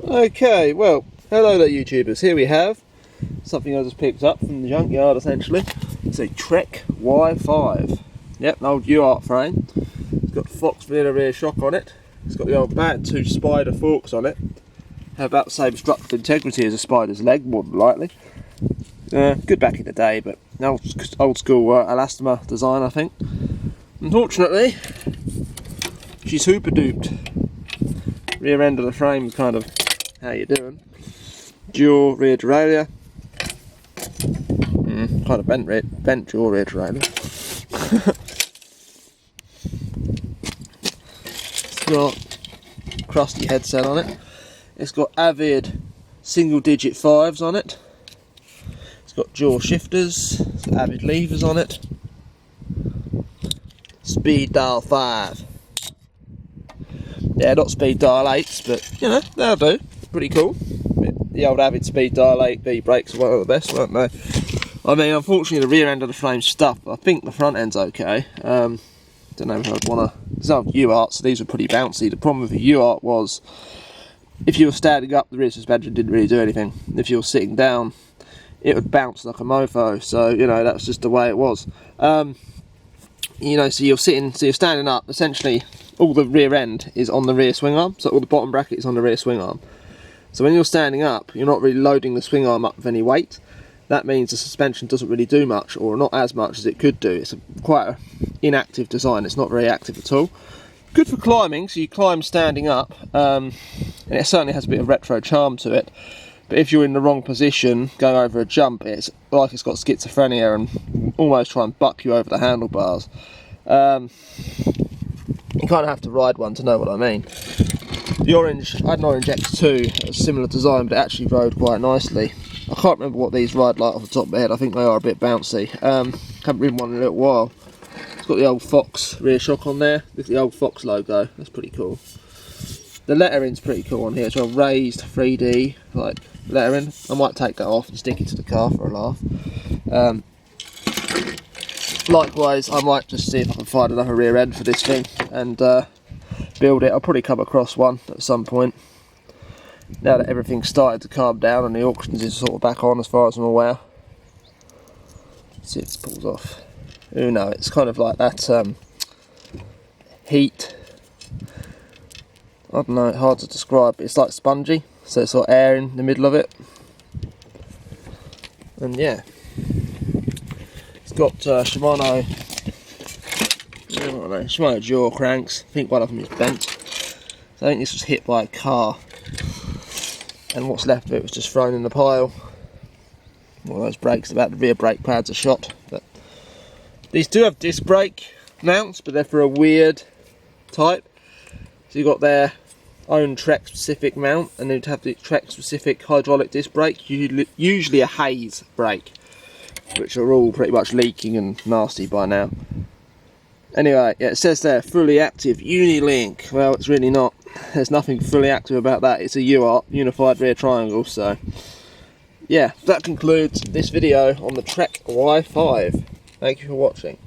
Okay, well, hello there YouTubers. Here we have something I just picked up from the junkyard essentially. It's a Trek Y5. Yep, an old UART frame. It's got Fox vanilla rear shock on it. It's got the old Bantu Spider forks on it. Have about the same structural integrity as a Spider's leg, more than likely. Good back in the day, but old school elastomer design, I think. Unfortunately, she's super duped. Rear end of the frame is kind of, how you doing? Dual rear derailleur. Kind of bent dual rear derailleur. It's got crusty headset on it. It's got Avid single digit 5s on it. It's got dual shifters, it's got Avid levers on it. Speed dial 5. Yeah, not speed dial 8s, but you know, they'll do. Pretty cool. The old Avid speed dial 8 V brakes are one of the best, weren't they? I mean, unfortunately the rear end of the frame's stuffed, but I think the front end's okay. Don't know if I'd want to... There's no UART, so these are pretty bouncy. The problem with the UART was, if you were standing up, the rear suspension didn't really do anything. If you were sitting down, it would bounce like a mofo, so, you know, that's just the way it was. You know, so you're standing up, essentially all the rear end is on the rear swing arm, so all the bottom bracket is on the rear swing arm. So when you're standing up, you're not really loading the swing arm up with any weight. That means the suspension doesn't really do much, or not as much as it could do. It's quite an inactive design, it's not very active at all. Good for climbing, so you climb standing up, and it certainly has a bit of retro charm to it. But if you're in the wrong position, going over a jump, it's like it's got schizophrenia and almost try and buck you over the handlebars. You kind of have to ride one to know what I mean. The orange, I had an Orange X2, a similar design, but it actually rode quite nicely. I can't remember what these ride like off the top of my head. I think they are a bit bouncy. Haven't ridden one in a little while. It's got the old Fox rear shock on there. Look at the old Fox logo. That's pretty cool. The lettering's pretty cool on here. It's a raised 3D like lettering. I might take that off and stick it to the car for a laugh. Likewise, I might just see if I can find another rear end for this thing and build it. I'll probably come across one at some point. Now that everything's started to calm down and the auctions is sort of back on as far as I'm aware. Let's see if this pulls off. Oh no, it's kind of like that heat. I don't know, hard to describe, but it's like spongy, so it's sort of air in the middle of it. And yeah, it's got Shimano dual cranks. I think one of them is bent. So I think this was hit by a car, and what's left of it was just thrown in the pile. One of those brakes, about the rear brake pads are shot. But these do have disc brake mounts, but they're for a weird type. So you've got their own Trek specific mount, and they'd have the Trek specific hydraulic disc brake, usually a Hayes brake, which are all pretty much leaking and nasty by now. Anyway, yeah, it says there, fully active Unilink. Well, it's really not. There's nothing fully active about that. It's a UART, Unified Rear Triangle, so... Yeah, that concludes this video on the Trek Y5. Thank you for watching.